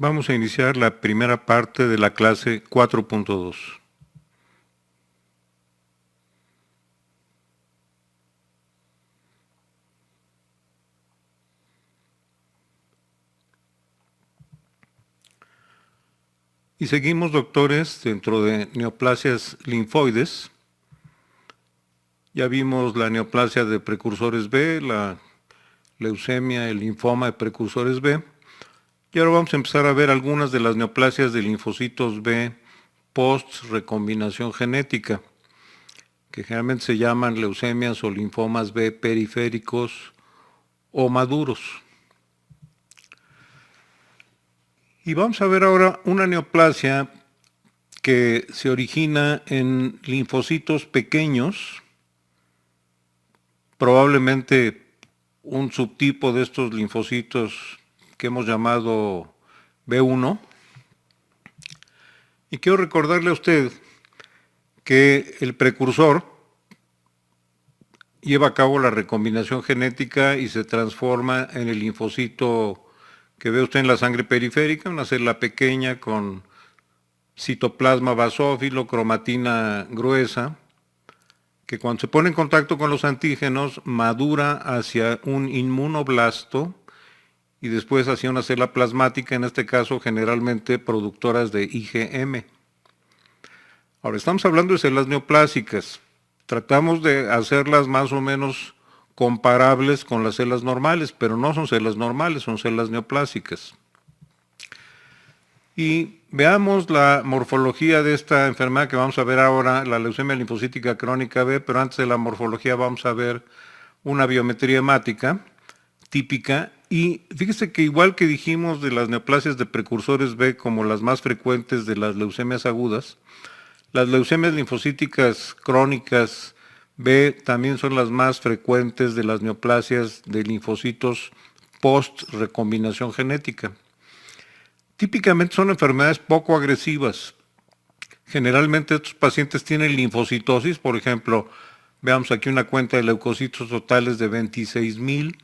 Vamos a iniciar la primera parte de la clase 4.2. Y seguimos, doctores, dentro de neoplasias linfoides. Ya vimos la neoplasia de precursores B, la leucemia, el linfoma de precursores B. Y ahora vamos a empezar a ver algunas de las neoplasias de linfocitos B post-recombinación genética, que generalmente se llaman leucemias o linfomas B periféricos o maduros. Y vamos a ver ahora una neoplasia que se origina en linfocitos pequeños, probablemente un subtipo de estos linfocitos que hemos llamado B1. Y quiero recordarle a usted que el precursor lleva a cabo la recombinación genética y se transforma en el linfocito que ve usted en la sangre periférica, una célula pequeña con citoplasma basófilo, cromatina gruesa, que cuando se pone en contacto con los antígenos madura hacia un inmunoblasto y después hacia una célula plasmática, en este caso generalmente productoras de IgM. Ahora estamos hablando de células neoplásicas. Tratamos de hacerlas más o menos comparables con las células normales, pero no son células normales, son células neoplásicas. Y veamos la morfología de esta enfermedad que vamos a ver ahora, la leucemia linfocítica crónica B, pero antes de la morfología vamos a ver una biometría hemática típica. Y fíjese que igual que dijimos de las neoplasias de precursores B como las más frecuentes de las leucemias agudas, las leucemias linfocíticas crónicas B también son las más frecuentes de las neoplasias de linfocitos post-recombinación genética. Típicamente son enfermedades poco agresivas. Generalmente estos pacientes tienen linfocitosis, por ejemplo, veamos aquí una cuenta de leucocitos totales de 26,000,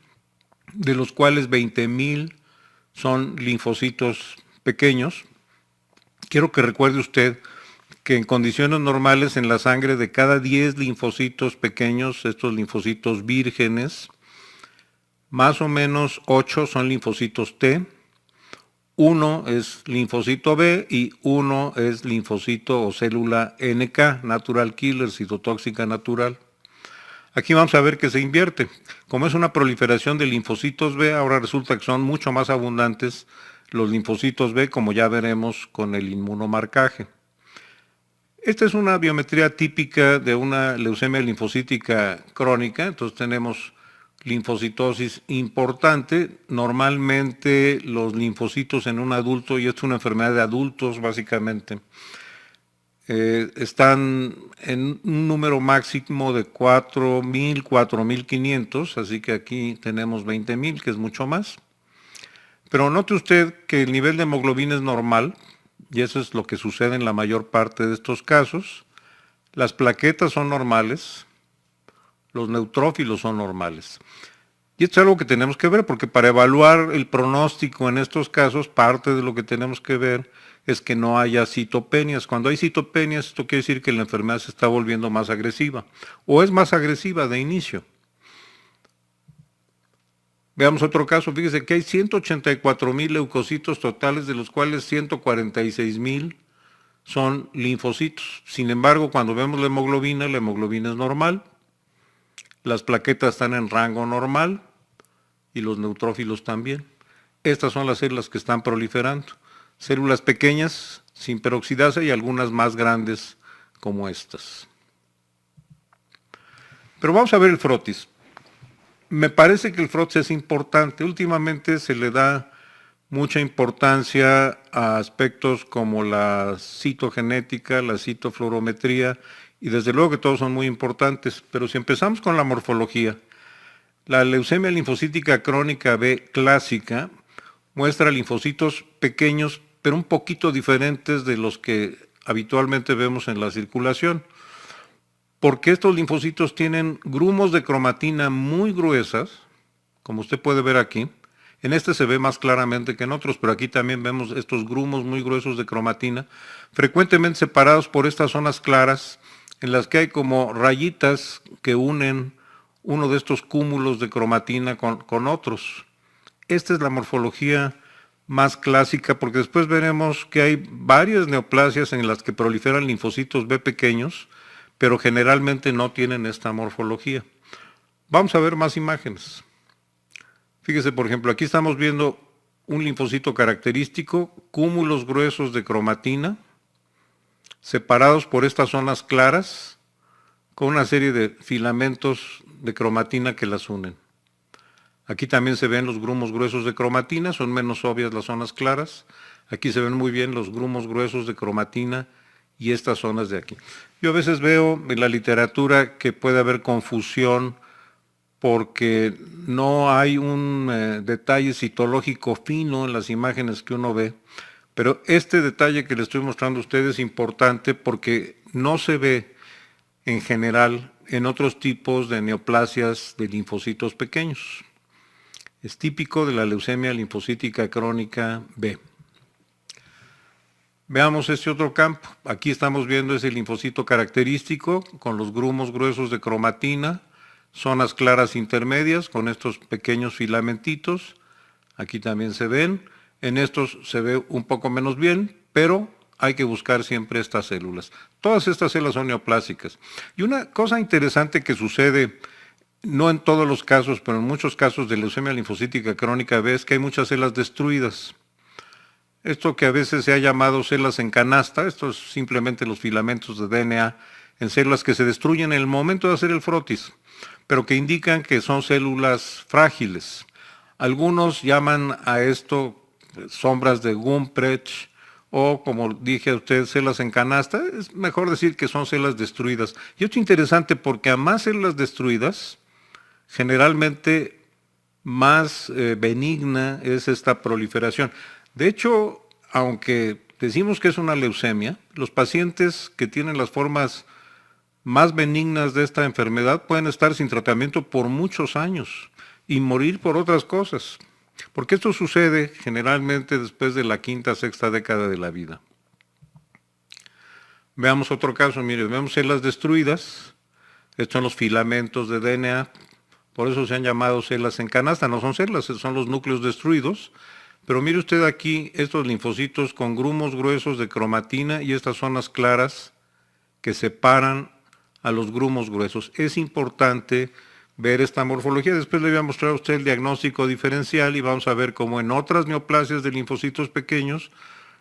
de los cuales 20,000 son linfocitos pequeños. Quiero que recuerde usted que en condiciones normales en la sangre de cada 10 linfocitos pequeños, estos linfocitos vírgenes, más o menos 8 son linfocitos T, 1 es linfocito B y 1 es linfocito o célula NK, natural killer, citotóxica natural. Aquí vamos a ver que se invierte. Como es una proliferación de linfocitos B, ahora resulta que son mucho más abundantes los linfocitos B, como ya veremos con el inmunomarcaje. Esta es una biometría típica de una leucemia linfocítica crónica, entonces tenemos linfocitosis importante, normalmente los linfocitos en un adulto, y esto es una enfermedad de adultos básicamente, están en un número máximo de 4,000, 4,500, así que aquí tenemos 20,000, que es mucho más. Pero note usted que el nivel de hemoglobina es normal, y eso es lo que sucede en la mayor parte de estos casos. Las plaquetas son normales, los neutrófilos son normales. Y esto es algo que tenemos que ver, porque para evaluar el pronóstico en estos casos, parte de lo que tenemos que ver es que no haya citopenias. Cuando hay citopenias, esto quiere decir que la enfermedad se está volviendo más agresiva, o es más agresiva de inicio. Veamos otro caso, fíjese que hay 184,000 leucocitos totales, de los cuales 146,000 son linfocitos. Sin embargo, cuando vemos la hemoglobina es normal, las plaquetas están en rango normal y los neutrófilos también. Estas son las células que están proliferando. Células pequeñas, sin peroxidasa, y algunas más grandes como estas. Pero vamos a ver el frotis. Me parece que el frotis es importante. Últimamente se le da mucha importancia a aspectos como la citogenética, la citofluorometría, y desde luego que todos son muy importantes. Pero si empezamos con la morfología, la leucemia linfocítica crónica B clásica muestra linfocitos pequeños, pero un poquito diferentes de los que habitualmente vemos en la circulación, porque estos linfocitos tienen grumos de cromatina muy gruesas, como usted puede ver aquí, En este se ve más claramente que en otros, pero aquí también vemos estos grumos muy gruesos de cromatina, frecuentemente separados por estas zonas claras, en las que hay como rayitas que unen uno de estos cúmulos de cromatina con otros. Esta es la morfología más clásica, porque después veremos que hay varias neoplasias en las que proliferan linfocitos B pequeños, pero generalmente no tienen esta morfología. Vamos a ver más imágenes. Fíjese, por ejemplo, aquí estamos viendo un linfocito característico, cúmulos gruesos de cromatina, separados por estas zonas claras, con una serie de filamentos de cromatina que las unen. Aquí también se ven los grumos gruesos de cromatina, son menos obvias las zonas claras. Aquí se ven muy bien los grumos gruesos de cromatina y estas zonas de aquí. Yo a veces veo en la literatura que puede haber confusión porque no hay un detalle citológico fino en las imágenes que uno ve, pero este detalle que le estoy mostrando a ustedes es importante porque no se ve en general en otros tipos de neoplasias de linfocitos pequeños. Es típico de la leucemia linfocítica crónica B. Veamos este otro campo. Aquí estamos viendo ese linfocito característico con los grumos gruesos de cromatina, zonas claras intermedias con estos pequeños filamentitos. Aquí también se ven. En estos se ve un poco menos bien, pero hay que buscar siempre estas células. Todas estas células son neoplásicas. Y una cosa interesante que sucede, no en todos los casos, pero en muchos casos de leucemia linfocítica crónica B, es que hay muchas células destruidas. Esto que a veces se ha llamado células en canasta, esto es simplemente los filamentos de DNA en células que se destruyen en el momento de hacer el frotis, pero que indican que son células frágiles. Algunos llaman a esto sombras de Gumprecht o, como dije a usted, células en canasta. Es mejor decir que son células destruidas. Y esto es interesante porque a más células destruidas, generalmente más benigna es esta proliferación. De hecho, aunque decimos que es una leucemia, los pacientes que tienen las formas más benignas de esta enfermedad pueden estar sin tratamiento por muchos años y morir por otras cosas, porque esto sucede generalmente después de la quinta, sexta década de la vida. Veamos otro caso, mire, vemos células destruidas, estos son los filamentos de DNA, por eso se han llamado células en canasta, no son células, son los núcleos destruidos, pero mire usted aquí estos linfocitos con grumos gruesos de cromatina y estas zonas claras que separan a los grumos gruesos. Es importante ver esta morfología. Después le voy a mostrar a usted el diagnóstico diferencial y vamos a ver cómo en otras neoplasias de linfocitos pequeños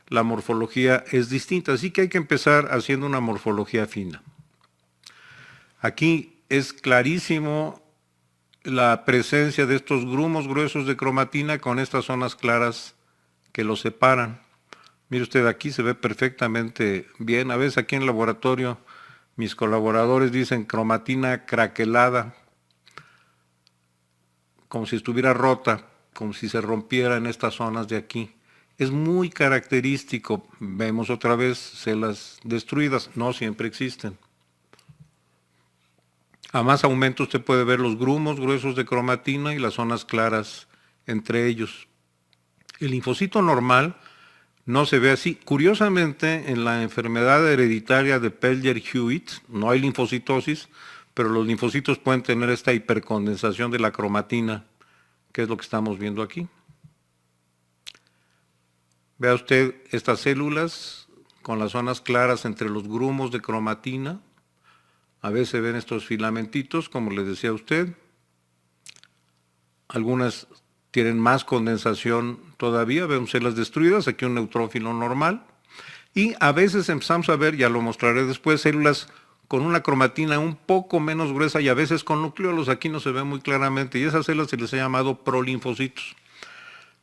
la morfología es distinta. Así que hay que empezar haciendo una morfología fina. Aquí es clarísimo la presencia de estos grumos gruesos de cromatina con estas zonas claras que los separan. Mire usted, aquí se ve perfectamente bien. A veces aquí en el laboratorio mis colaboradores dicen cromatina craquelada, como si estuviera rota, como si se rompiera en estas zonas de aquí. Es muy característico. Vemos otra vez células destruidas, no siempre existen. A más aumento usted puede ver los grumos gruesos de cromatina y las zonas claras entre ellos. El linfocito normal no se ve así. Curiosamente, en la enfermedad hereditaria de Pellier-Hewitt no hay linfocitosis, pero los linfocitos pueden tener esta hipercondensación de la cromatina, que es lo que estamos viendo aquí. Vea usted estas células con las zonas claras entre los grumos de cromatina. A veces se ven estos filamentitos, como les decía a usted. Algunas tienen más condensación todavía, vemos células destruidas, aquí un neutrófilo normal. Y a veces empezamos a ver, ya lo mostraré después, células con una cromatina un poco menos gruesa y a veces con nucleolos, aquí no se ve muy claramente, y esas células se les ha llamado prolinfocitos.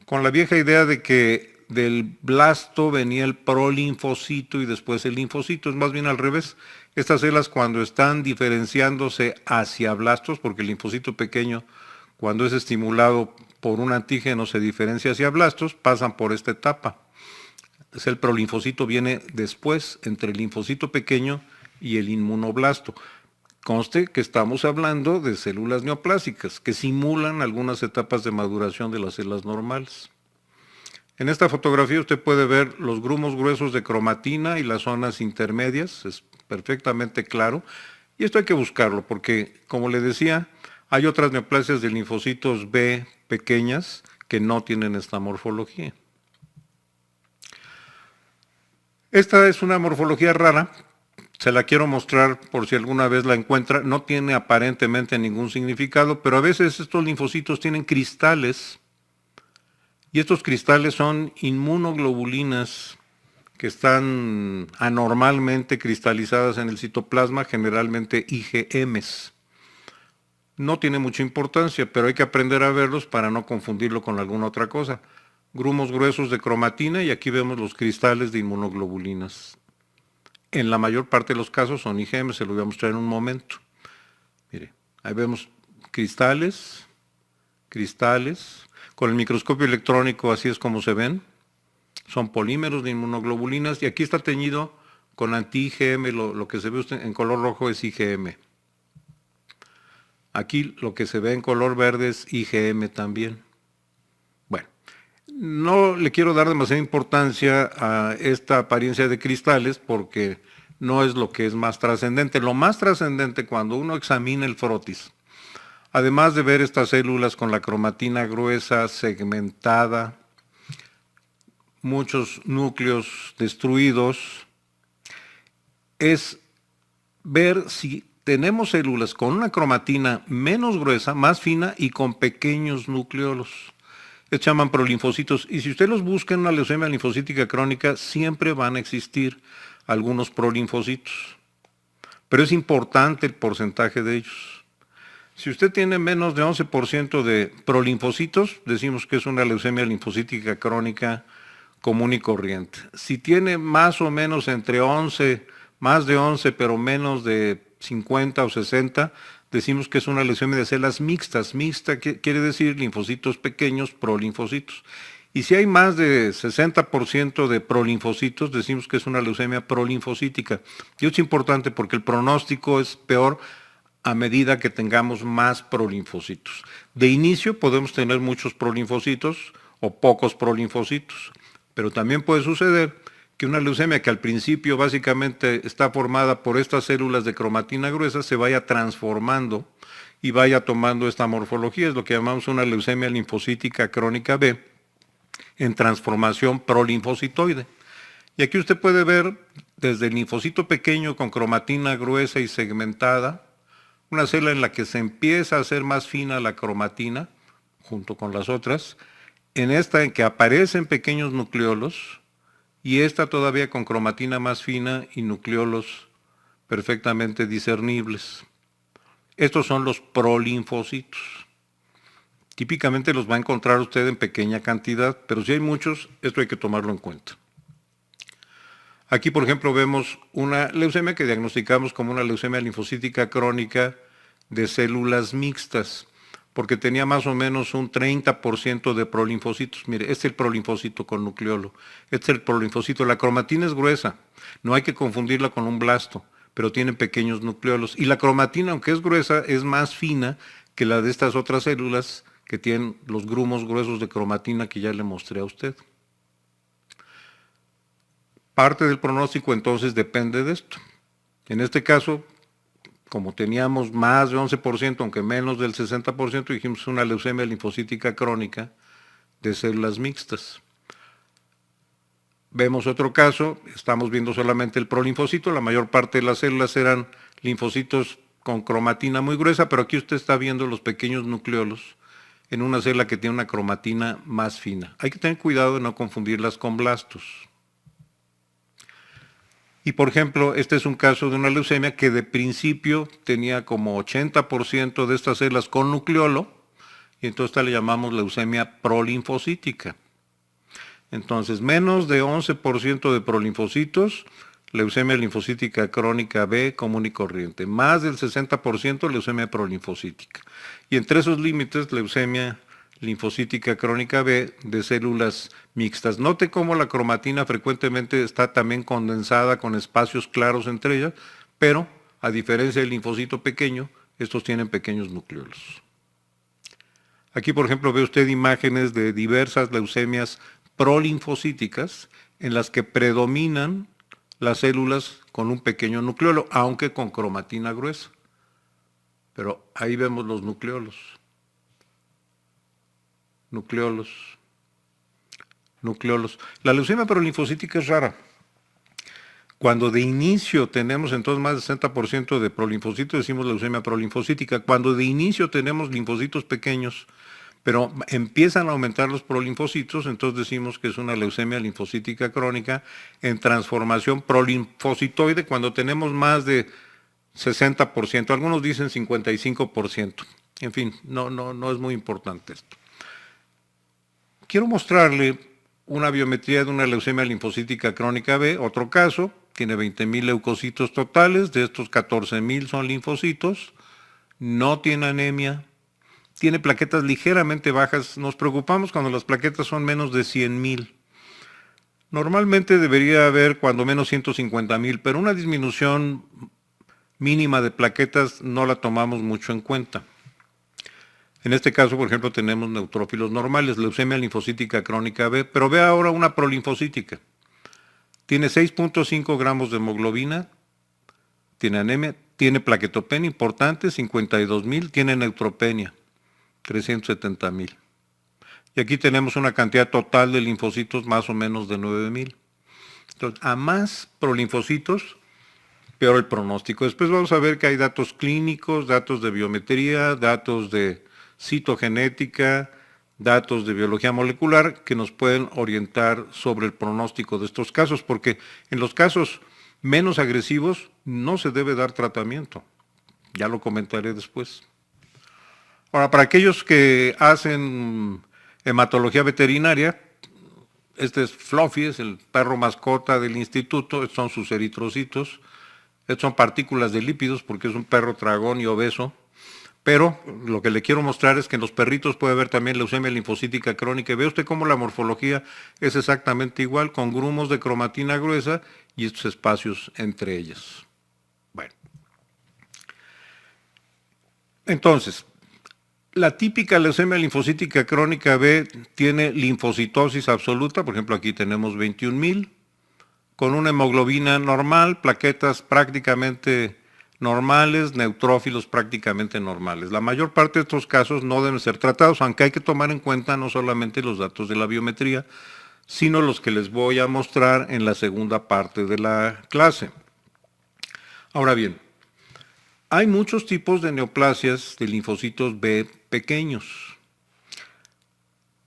Con la vieja idea de que del blasto venía el prolinfocito y después el linfocito, es más bien al revés. Estas células cuando están diferenciándose hacia blastos, porque el linfocito pequeño cuando es estimulado por un antígeno se diferencia hacia blastos, pasan por esta etapa. El prolinfocito viene después, entre el linfocito pequeño y el inmunoblasto. Conste que estamos hablando de células neoplásicas que simulan algunas etapas de maduración de las células normales. En esta fotografía usted puede ver los grumos gruesos de cromatina y las zonas intermedias, es perfectamente claro. Y esto hay que buscarlo porque, como le decía, hay otras neoplasias de linfocitos B pequeñas que no tienen esta morfología. Esta es una morfología rara, se la quiero mostrar por si alguna vez la encuentra. No tiene aparentemente ningún significado, pero a veces estos linfocitos tienen cristales y estos cristales son inmunoglobulinas que están anormalmente cristalizadas en el citoplasma, generalmente IgMs. No tiene mucha importancia, pero hay que aprender a verlos para no confundirlo con alguna otra cosa. Grumos gruesos de cromatina y aquí vemos los cristales de inmunoglobulinas. En la mayor parte de los casos son IgM, se lo voy a mostrar en un momento. Mire, ahí vemos cristales, con el microscopio electrónico así es como se ven. Son polímeros de inmunoglobulinas y aquí está teñido con anti-IgM, lo que se ve usted en color rojo es IgM. Aquí lo que se ve en color verde es IgM también. Bueno, no le quiero dar demasiada importancia a esta apariencia de cristales porque no es lo que es más trascendente. Lo más trascendente cuando uno examina el frotis, además de ver estas células con la cromatina gruesa, segmentada, muchos núcleos destruidos, es ver si tenemos células con una cromatina menos gruesa, más fina y con pequeños nucleolos. Se llaman prolinfocitos y si usted los busca en una leucemia linfocítica crónica, siempre van a existir algunos prolinfocitos. Pero es importante el porcentaje de ellos. Si usted tiene menos de 11% de prolinfocitos, decimos que es una leucemia linfocítica crónica común y corriente. Si tiene más o menos entre 11, más de 11, pero menos de 50 o 60, decimos que es una leucemia de células mixtas. Mixta quiere decir linfocitos pequeños, prolinfocitos. Y si hay más de 60% de prolinfocitos, decimos que es una leucemia prolinfocítica. Y es importante porque el pronóstico es peor a medida que tengamos más prolinfocitos. De inicio podemos tener muchos prolinfocitos o pocos prolinfocitos, pero también puede suceder que una leucemia que al principio básicamente está formada por estas células de cromatina gruesa se vaya transformando y vaya tomando esta morfología, es lo que llamamos una leucemia linfocítica crónica B en transformación prolinfocitoide. Y aquí usted puede ver desde el linfocito pequeño con cromatina gruesa y segmentada, una célula en la que se empieza a hacer más fina la cromatina junto con las otras, en esta en que aparecen pequeños nucleolos, y esta todavía con cromatina más fina y nucleolos perfectamente discernibles. Estos son los prolinfocitos. Típicamente los va a encontrar usted en pequeña cantidad, pero si hay muchos, esto hay que tomarlo en cuenta. Aquí, por ejemplo, vemos una leucemia que diagnosticamos como una leucemia linfocítica crónica de células mixtas, porque tenía más o menos un 30% de prolinfocitos. Mire, este es el prolinfocito con nucleolo, este es el prolinfocito. La cromatina es gruesa, no hay que confundirla con un blasto, pero tiene pequeños nucleolos. Y la cromatina, aunque es gruesa, es más fina que la de estas otras células que tienen los grumos gruesos de cromatina que ya le mostré a usted. Parte del pronóstico entonces depende de esto. En este caso, como teníamos más de 11%, aunque menos del 60%, dijimos una leucemia linfocítica crónica de células mixtas. Vemos otro caso, estamos viendo solamente el prolinfocito, la mayor parte de las células eran linfocitos con cromatina muy gruesa, pero aquí usted está viendo los pequeños nucleolos en una célula que tiene una cromatina más fina. Hay que tener cuidado de no confundirlas con blastos. Y por ejemplo, este es un caso de una leucemia que de principio tenía como 80% de estas células con nucleolo, y entonces esta le llamamos leucemia prolinfocítica. Entonces, menos de 11% de prolinfocitos, leucemia linfocítica crónica B común y corriente. Más del 60% leucemia prolinfocítica. Y entre esos límites, leucemia linfocítica crónica B de células mixtas. Note cómo la cromatina frecuentemente está también condensada con espacios claros entre ellas, pero A diferencia del linfocito pequeño, estos tienen pequeños nucleolos. Aquí, por ejemplo, ve usted imágenes de diversas leucemias prolinfocíticas en las que predominan las células con un pequeño nucleolo, aunque con cromatina gruesa. Pero ahí vemos los nucleolos. Nucleolos. La leucemia prolinfocítica es rara. Cuando de inicio tenemos entonces más del 60% de prolinfocitos, decimos leucemia prolinfocítica. Cuando de inicio tenemos linfocitos pequeños, pero empiezan a aumentar los prolinfocitos, entonces decimos que es una leucemia linfocítica crónica en transformación prolinfocitoide cuando tenemos más de 60%, algunos dicen 55%. En fin, no es muy importante esto. Quiero mostrarle una biometría de una leucemia linfocítica crónica B, otro caso, tiene 20,000 leucocitos totales, de estos 14,000 son linfocitos, no tiene anemia, tiene plaquetas ligeramente bajas. Nos preocupamos cuando las plaquetas son menos de 100,000. Normalmente debería haber cuando menos 150,000, pero una disminución mínima de plaquetas no la tomamos mucho en cuenta. En este caso, por ejemplo, tenemos neutrófilos normales, leucemia linfocítica crónica B, pero ve ahora una prolinfocítica. Tiene 6.5 gramos de hemoglobina, tiene anemia, tiene plaquetopenia importante, 52,000, tiene neutropenia, 370,000. Y aquí tenemos una cantidad total de linfocitos más o menos de 9,000. Entonces, a más prolinfocitos, peor el pronóstico. Después vamos a ver que hay datos clínicos, datos de biometría, datos de citogenética, datos de biología molecular que nos pueden orientar sobre el pronóstico de estos casos, porque en los casos menos agresivos no se debe dar tratamiento. Ya lo comentaré después. Ahora, para aquellos que hacen hematología veterinaria, este es Fluffy, es el perro mascota del instituto, estos son sus eritrocitos, estos son partículas de lípidos porque es un perro tragón y obeso. Pero lo que le quiero mostrar es que en los perritos puede haber también leucemia linfocítica crónica. Ve usted cómo la morfología es exactamente igual, con grumos de cromatina gruesa y estos espacios entre ellas. Bueno. Entonces, la típica leucemia linfocítica crónica B tiene linfocitosis absoluta, por ejemplo aquí tenemos 21,000, con una hemoglobina normal, plaquetas prácticamente normales, neutrófilos prácticamente normales. La mayor parte de estos casos no deben ser tratados, aunque hay que tomar en cuenta no solamente los datos de la biometría, sino los que les voy a mostrar en la segunda parte de la clase. Ahora bien, hay muchos tipos de neoplasias de linfocitos B pequeños.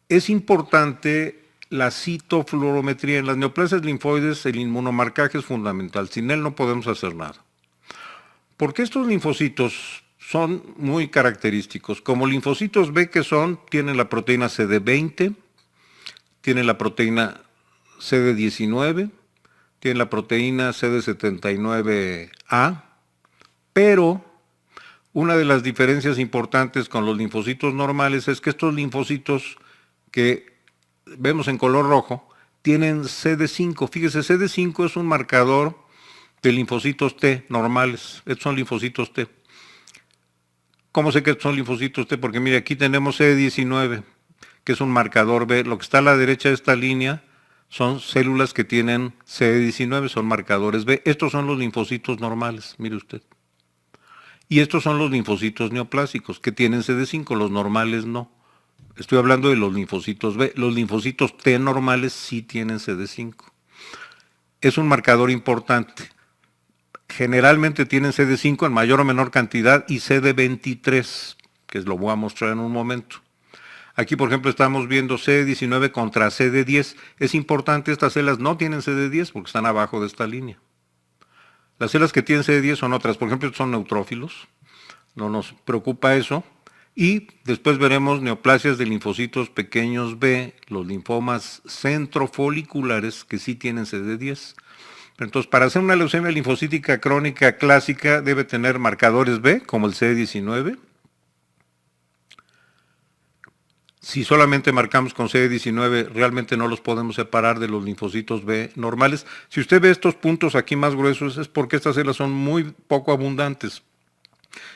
Es importante la citofluorometría. En las neoplasias linfoides el inmunomarcaje es fundamental, sin él no podemos hacer nada. Porque estos linfocitos son muy característicos. Como linfocitos B que son, tienen la proteína CD20, tienen la proteína CD19, tienen la proteína CD79A, pero una de las diferencias importantes con los linfocitos normales es que estos linfocitos que vemos en color rojo tienen CD5. Fíjese, CD5 es un marcador de linfocitos T normales. Estos son linfocitos T. ¿Cómo sé que estos son linfocitos T? Porque mire, aquí tenemos CD19, que es un marcador B. Lo que está a la derecha de esta línea son células que tienen CD19, son marcadores B. Estos son los linfocitos normales, mire usted. Y estos son los linfocitos neoplásicos, que tienen CD5, los normales no. Estoy hablando de los linfocitos B. Los linfocitos T normales sí tienen CD5. Es un marcador importante. Generalmente tienen CD5 en mayor o menor cantidad y CD23, que lo voy a mostrar en un momento. Aquí, por ejemplo, estamos viendo CD19 contra CD10. Es importante, estas células no tienen CD10 porque están abajo de esta línea. Las células que tienen CD10 son otras, por ejemplo, son neutrófilos, no nos preocupa eso. Y después veremos neoplasias de linfocitos pequeños B, los linfomas centrofoliculares que sí tienen CD10. Entonces, para hacer una leucemia linfocítica crónica clásica debe tener marcadores B, como el CD19, Si solamente marcamos con CD19, realmente no los podemos separar de los linfocitos B normales. Si usted ve estos puntos aquí más gruesos, es porque estas células son muy poco abundantes.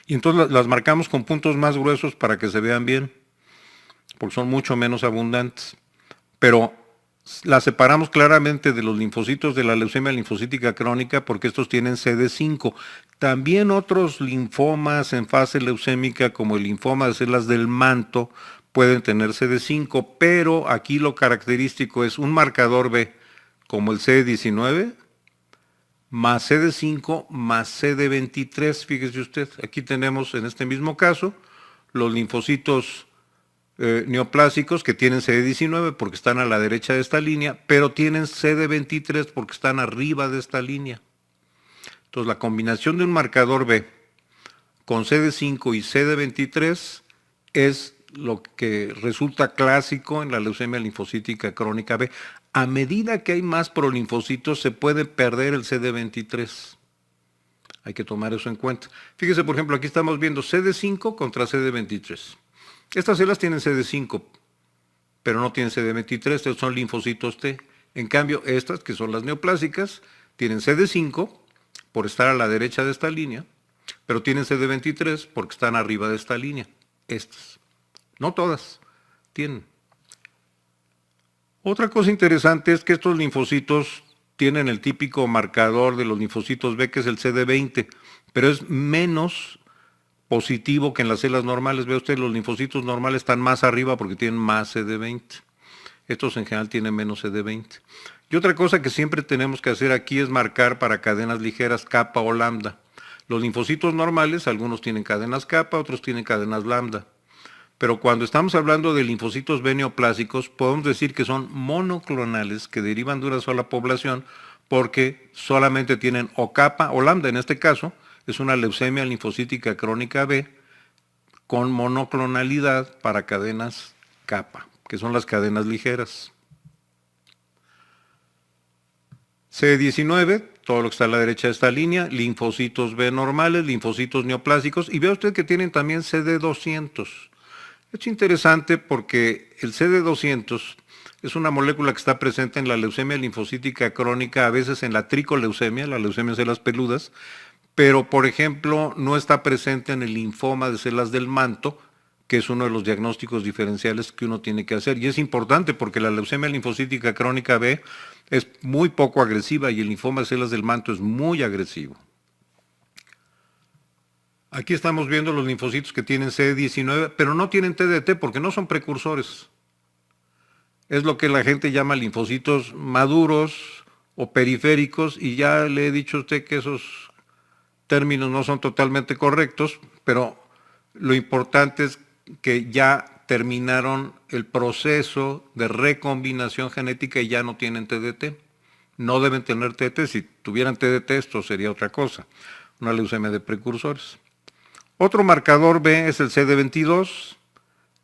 Y entonces las marcamos con puntos más gruesos para que se vean bien, porque son mucho menos abundantes. Pero las separamos claramente de los linfocitos de la leucemia linfocítica crónica porque estos tienen CD5. También otros linfomas en fase leucémica, como el linfoma de células del manto, pueden tener CD5, pero aquí lo característico es un marcador B, como el CD19, más CD5, más CD23. Fíjese usted, aquí tenemos en este mismo caso los linfocitos neoplásicos que tienen CD19 porque están a la derecha de esta línea, pero tienen CD23 porque están arriba de esta línea. Entonces la combinación de un marcador B con CD5 y CD23 es lo que resulta clásico en la leucemia linfocítica crónica B. A medida que hay más prolinfocitos se puede perder el CD23. Hay que tomar eso en cuenta. Fíjese, por ejemplo, aquí estamos viendo CD5 contra CD23. Estas células tienen CD5, pero no tienen CD23, estos son linfocitos T. En cambio, estas, que son las neoplásicas, tienen CD5 por estar a la derecha de esta línea, pero tienen CD23 porque están arriba de esta línea. Estas. No todas tienen. Otra cosa interesante es que estos linfocitos tienen el típico marcador de los linfocitos B, que es el CD20, pero es menos positivo que en las células normales. Ve usted, los linfocitos normales están más arriba porque tienen más CD20. Estos en general tienen menos CD20. Y otra cosa que siempre tenemos que hacer aquí es marcar para cadenas ligeras kappa o lambda. Los linfocitos normales, algunos tienen cadenas kappa, otros tienen cadenas lambda. Pero cuando estamos hablando de linfocitos B neoplásicos, podemos decir que son monoclonales que derivan de una sola población porque solamente tienen o kappa o lambda. En este caso, es una leucemia linfocítica crónica B con monoclonalidad para cadenas kappa, que son las cadenas ligeras. CD19, todo lo que está a la derecha de esta línea, linfocitos B normales, linfocitos neoplásicos, y ve usted que tienen también CD200. Es interesante porque el CD200 es una molécula que está presente en la leucemia linfocítica crónica, a veces en la tricoleucemia, la leucemia de células peludas, pero por ejemplo no está presente en el linfoma de células del manto, que es uno de los diagnósticos diferenciales que uno tiene que hacer. Y es importante porque la leucemia linfocítica crónica B es muy poco agresiva y el linfoma de células del manto es muy agresivo. Aquí estamos viendo los linfocitos que tienen CD19, pero no tienen TDT porque no son precursores. Es lo que la gente llama linfocitos maduros o periféricos, y ya le he dicho a usted que esos términos no son totalmente correctos, pero lo importante es que ya terminaron el proceso de recombinación genética y ya no tienen TDT. No deben tener TDT. Si tuvieran TDT, esto sería otra cosa, una leucemia de precursores. Otro marcador B es el CD22,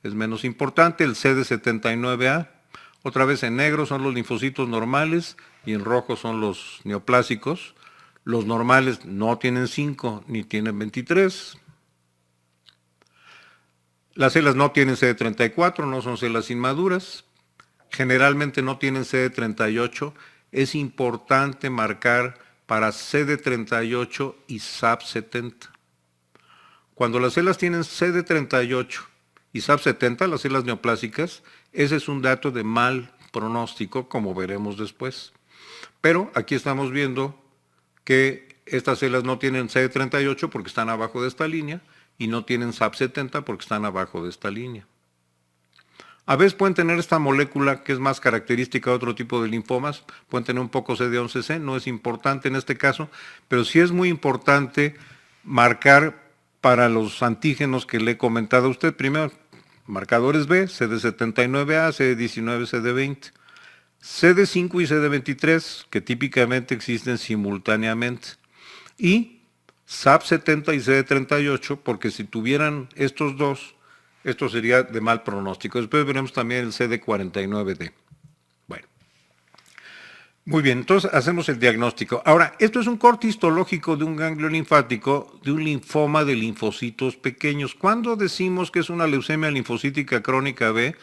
es menos importante, el CD79A. Otra vez en negro son los linfocitos normales y en rojo son los neoplásicos. Los normales no tienen 5 ni tienen 23. Las células no tienen CD34, no son células inmaduras. Generalmente no tienen CD38. Es importante marcar para CD38 y SAP70. Cuando las células tienen CD38 y SAP70, las células neoplásicas, ese es un dato de mal pronóstico, como veremos después. Pero aquí estamos viendo que estas células no tienen CD38 porque están abajo de esta línea y no tienen SAP70 porque están abajo de esta línea. A veces pueden tener esta molécula que es más característica de otro tipo de linfomas, pueden tener un poco CD11C, no es importante en este caso, pero sí es muy importante marcar para los antígenos que le he comentado a usted. Primero, marcadores B, CD79A, CD19, CD20. CD5 y CD23, que típicamente existen simultáneamente. Y SAP70 y CD38, porque si tuvieran estos dos, esto sería de mal pronóstico. Después veremos también el CD49D. Bueno, Muy bien, entonces hacemos el diagnóstico. Ahora, esto es un corte histológico de un ganglio linfático, de un linfoma de linfocitos pequeños. ¿Cuándo decimos que es una leucemia linfocítica crónica B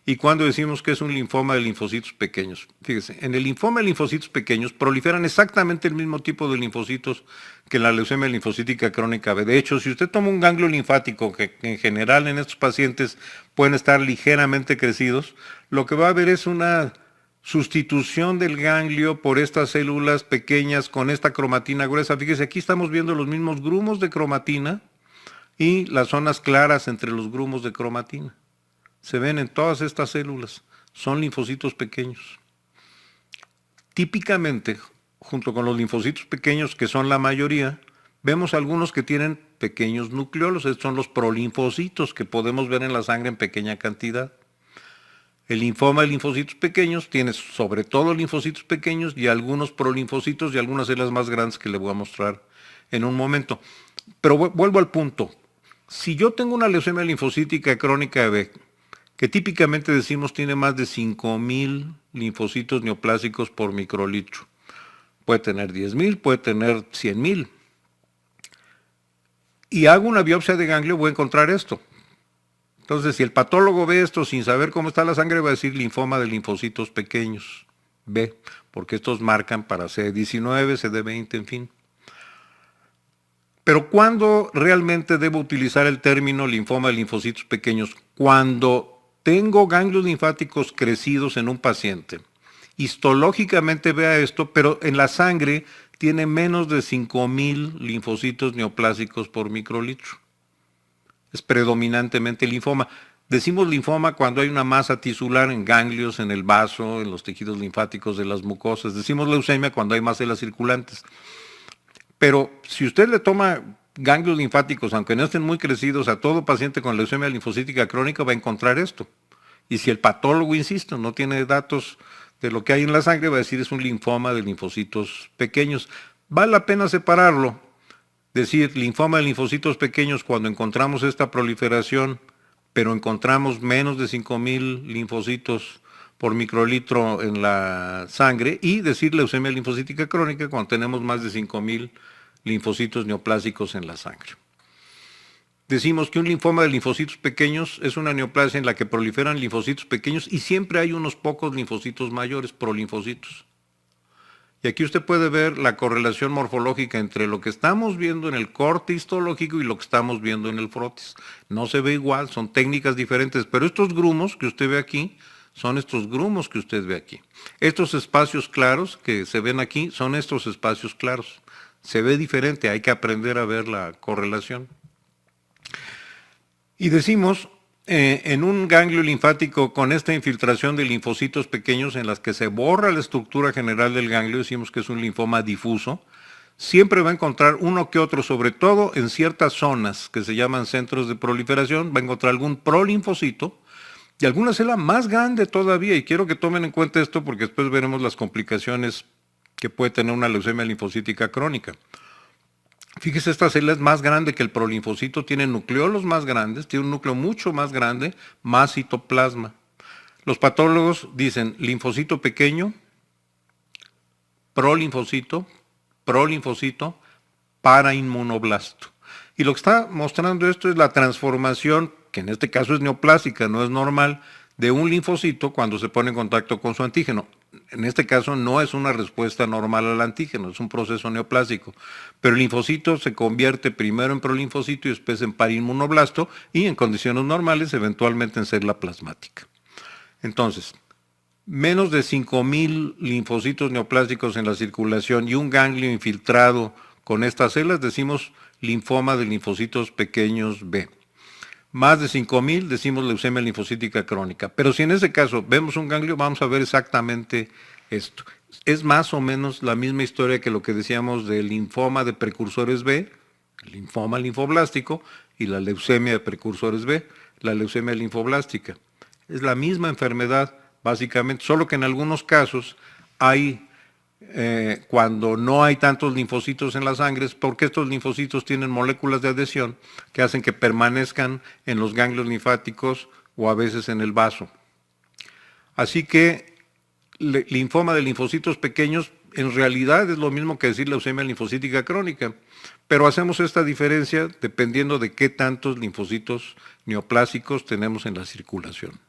y cuándo decimos que es un linfoma de linfocitos pequeños? Fíjese, en el linfoma de linfocitos pequeños proliferan exactamente el mismo tipo de linfocitos que en la leucemia linfocítica crónica B. De hecho, si usted toma un ganglio linfático, que en general en estos pacientes pueden estar ligeramente crecidos, lo que va a haber es una sustitución del ganglio por estas células pequeñas con esta cromatina gruesa. Fíjese, aquí estamos viendo los mismos grumos de cromatina y las zonas claras entre los grumos de cromatina. Se ven en todas estas células. Son linfocitos pequeños. Típicamente, junto con los linfocitos pequeños, que son la mayoría, vemos algunos que tienen pequeños nucleolos. Estos son los prolinfocitos que podemos ver en la sangre en pequeña cantidad. El linfoma de linfocitos pequeños tiene sobre todo linfocitos pequeños y algunos prolinfocitos y algunas células más grandes que le voy a mostrar en un momento. Pero vuelvo al punto. Si yo tengo una leucemia linfocítica crónica B, que típicamente decimos tiene más de 5,000 linfocitos neoplásicos por microlitro, puede tener 10,000, puede tener 100,000, y hago una biopsia de ganglio, voy a encontrar esto. Entonces, si el patólogo ve esto sin saber cómo está la sangre, va a decir linfoma de linfocitos pequeños, B, porque estos marcan para CD19, CD20, en fin. Pero ¿cuándo realmente debo utilizar el término linfoma de linfocitos pequeños? Cuando tengo ganglios linfáticos crecidos en un paciente. Histológicamente vea esto, pero en la sangre tiene menos de 5,000 linfocitos neoplásicos por microlitro. Es predominantemente linfoma. Decimos linfoma cuando hay una masa tisular en ganglios, en el vaso, en los tejidos linfáticos de las mucosas. Decimos leucemia cuando hay más células circulantes. Pero si usted le toma ganglios linfáticos, aunque no estén muy crecidos, a todo paciente con leucemia linfocítica crónica va a encontrar esto. Y si el patólogo, insisto, no tiene datos de lo que hay en la sangre, va a decir es un linfoma de linfocitos pequeños. Vale la pena separarlo. Decir linfoma de linfocitos pequeños cuando encontramos esta proliferación, pero encontramos menos de 5,000 linfocitos por microlitro en la sangre, y decir leucemia linfocítica crónica cuando tenemos más de 5,000 linfocitos neoplásicos en la sangre. Decimos que un linfoma de linfocitos pequeños es una neoplasia en la que proliferan linfocitos pequeños y siempre hay unos pocos linfocitos mayores, prolinfocitos. Y aquí usted puede ver la correlación morfológica entre lo que estamos viendo en el corte histológico y lo que estamos viendo en el frotis. No se ve igual, son técnicas diferentes, pero estos grumos que usted ve aquí son estos grumos que usted ve aquí. Estos espacios claros que se ven aquí son estos espacios claros. Se ve diferente, hay que aprender a ver la correlación. Y decimos, en un ganglio linfático con esta infiltración de linfocitos pequeños en las que se borra la estructura general del ganglio, decimos que es un linfoma difuso, siempre va a encontrar uno que otro, sobre todo en ciertas zonas que se llaman centros de proliferación, va a encontrar algún prolinfocito y alguna célula más grande todavía, y quiero que tomen en cuenta esto porque después veremos las complicaciones que puede tener una leucemia linfocítica crónica. Fíjese, esta célula es más grande que el prolinfocito, tiene nucleolos más grandes, tiene un núcleo mucho más grande, más citoplasma. Los patólogos dicen linfocito pequeño, prolinfocito, parainmunoblasto. Y lo que está mostrando esto es la transformación, que en este caso es neoplásica, no es normal, de un linfocito cuando se pone en contacto con su antígeno. En este caso no es una respuesta normal al antígeno, es un proceso neoplásico. Pero el linfocito se convierte primero en prolinfocito y después en parainmunoblasto y en condiciones normales eventualmente en célula plasmática. Entonces, menos de 5,000 linfocitos neoplásicos en la circulación y un ganglio infiltrado con estas células, decimos linfoma de linfocitos pequeños B. Más de 5,000 decimos leucemia linfocítica crónica. Pero si en ese caso vemos un ganglio, vamos a ver exactamente esto. Es más o menos la misma historia que lo que decíamos del linfoma de precursores B, el linfoma linfoblástico, y la leucemia de precursores B, la leucemia linfoblástica. Es la misma enfermedad, básicamente, solo que en algunos casos hay, cuando no hay tantos linfocitos en la sangre, es porque estos linfocitos tienen moléculas de adhesión que hacen que permanezcan en los ganglios linfáticos o a veces en el vaso. Así que linfoma de linfocitos pequeños en realidad es lo mismo que decir leucemia linfocítica crónica, pero hacemos esta diferencia dependiendo de qué tantos linfocitos neoplásicos tenemos en la circulación.